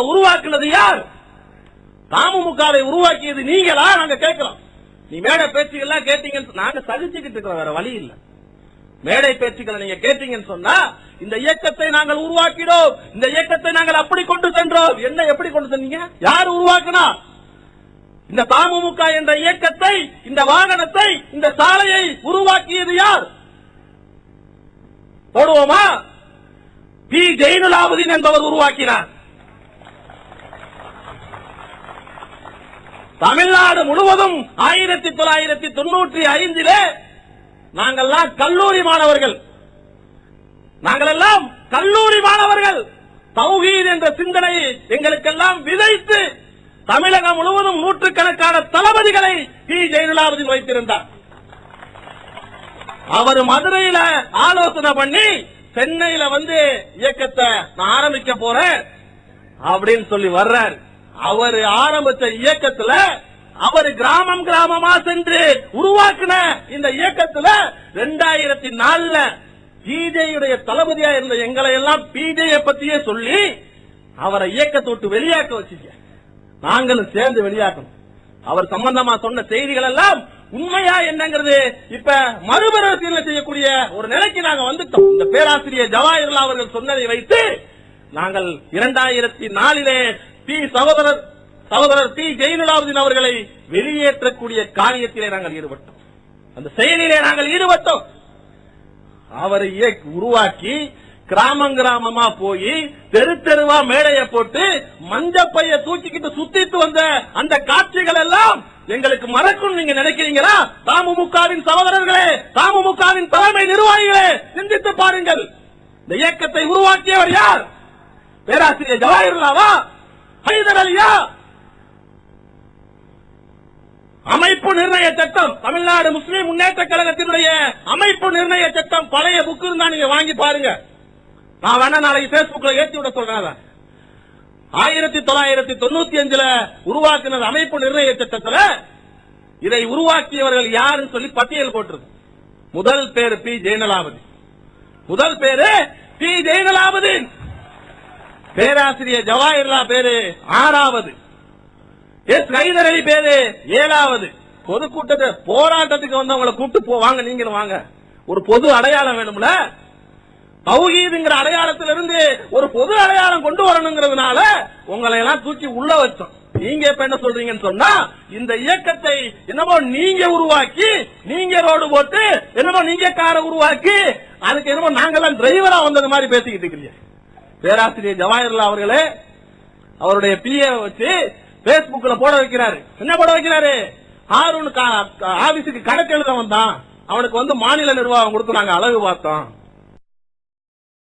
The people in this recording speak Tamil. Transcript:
உருவாக்குனது யார்? தமுமுகவை உருவாக்கியது நீங்களா? நாங்க கேட்கிறோம். நீ மேடை பேச்சுகள் கேட்டீங்கன்னு நாங்க சகிச்சுக்கிட்டு இருக்கிறோம், வேற வழி இல்ல. மேடை பேச்சுக்களை நீங்க கேட்டீங்கன்னு சொன்னா இந்த இயக்கத்தை நாங்கள் உருவாக்கினோம், இந்த இயக்கத்தை நாங்கள் அப்படி கொண்டு சென்றோம். என்ன எப்படி கொண்டு சென்றீங்க? யார் உருவாக்குனா? இந்த தமுமுக என்ற இயக்கத்தை, இந்த வாகனத்தை, இந்த சாலையை உருவாக்கியது யார்? போடுவோமா? பி. ஜெயினுலாபுதீன் என்பவர் உருவாக்கினார். தமிழ்நாடு முழுவதும் 1995 நாங்கெல்லாம் கல்லூரி மாணவர்கள், நாங்களெல்லாம் கல்லூரி மாணவர்கள். தௌஹீத் என்ற சிந்தனையை எங்களுக்கெல்லாம் விதைத்து தமிழகம் முழுவதும் நூற்றுக்கணக்கான தளபதிகளை பி. ஜெயினுலாபுதீன் வைத்திருந்தார். அவர் மதுரையில ஆலோசனை பண்ணி சென்னையில வந்து இயக்கத்தை நான் ஆரம்பிக்க போறேன் அப்படின்னு சொல்லி வர்றார். அவர் ஆரம்பிச்ச இயக்கத்துல அவர் கிராமம் கிராமமா சென்று உருவாக்கின இந்த இயக்கத்துல 2004 பிஜேயுடைய தளபதியா இருந்த எங்களை எல்லாம் பிஜேயை பத்தியே சொல்லி அவரை இயக்கத்தை விட்டு வெளியாக்க வச்சீங்க. நாங்களும் சேர்ந்து வெளியாக்கணும். அவர் சம்பந்தமா சொன்ன செய்திகள் எல்லாம் உண்மையா என்னங்கிறது இப்ப மறுபரிசீலனை செய்யக்கூடிய ஒரு நிலைக்கு நாங்க வந்துட்டோம். இந்த பேராசிரியர் ஜவாஹிர்லால் அவர்கள் சொன்னதை வைத்து நாங்கள் 2004 சகோதரர் பி. ஜெயினுலாபுதீன் அவர்களை வெளியேற்றக்கூடிய காரியத்திலே நாங்கள் ஈடுபட்டோம். அந்த செயலிலே நாங்கள் ஈடுபட்டோம். அவரை உருவாக்கி கிராமம் கிராமமா போய் தெரு தெருவா மேடையை போட்டு மஞ்சப்பைய தூக்கிக்கிட்டு சுத்திட்டு வந்த அந்த காட்சிகள் எல்லாம் எங்களுக்கு மறக்கும் நீங்க நினைக்கிறீங்களா? தமுமுகவின் சகோதரர்களே, தமுமுகவின் தலைமை நிர்வாகிகளே, சிந்தித்து பாருங்கள். இந்த இயக்கத்தை உருவாக்கியவர் யார்? பேராசிரியர் ஜவாஹிர்லாவா? ஹைதர் அலியா? அமைப்பு நிர்ணய சட்டம், தமிழ்நாடு முஸ்லீம் முன்னேற்ற கழகத்தினுடைய அமைப்பு நிர்ணய சட்டம் பழைய புக்கு இருந்தா நீங்க வாங்கி பாருங்க. நான் வேணா நாளைக்கு பேஸ்புக்ல ஏற்றி விட சொல்றேன். 1995 உருவாக்கின அமைப்பு நிர்ணய சட்டத்தில் இதை உருவாக்கியவர்கள் யாருன்னு சொல்லி பட்டியல் போட்டிருக்கு. முதல் பேரு பி. ஜெயினுலாபுதீன். முதல் பேரு பி. ஜெயினுலாபுதீன். பேராசிரியர் ஜவாஹிர்லால் பேரு 6வது. எஸ். ஹைதர் அலி பேரு 7வது. பொதுக்கூட்டத்தை போராட்டத்துக்கு வந்தவங்களை கூப்பிட்டு போவாங்க, நீங்களும் வாங்க. ஒரு பொது அடையாளம் வேணும்ல. தௌஹீதுங்கிற அடையாளத்திலிருந்து ஒரு பொது அடையாளம் கொண்டு வரணுங்கிறதுனால உங்களை எல்லாம் தூக்கி உள்ள வச்சோம். நீங்க இப்ப என்ன சொல்றீங்கன்னு சொன்னா இந்த இயக்கத்தை என்னமோ நீங்க உருவாக்கி, நீங்க ரோடு போட்டு, என்னமோ நீங்க காரை உருவாக்கி, அதுக்கு என்னமோ நாங்கெல்லாம் டிரைவரா வந்தது மாதிரி பேசிக்கிட்டு இருக்கிறீங்க. பேராசிரியர் ஜவாஹிர்லால் அவர்களே அவருடைய பிஏ வச்சு பேஸ்புக்ல போட வைக்கிறாரு. என்ன போட வைக்கிறாரு? ஹாரூன் ஆபீஸுக்கு கணக்கு எழுத வந்தான், அவனுக்கு வந்து மாநில நிர்வாகம் கொடுத்து நாங்க அழகு பார்த்தோம்.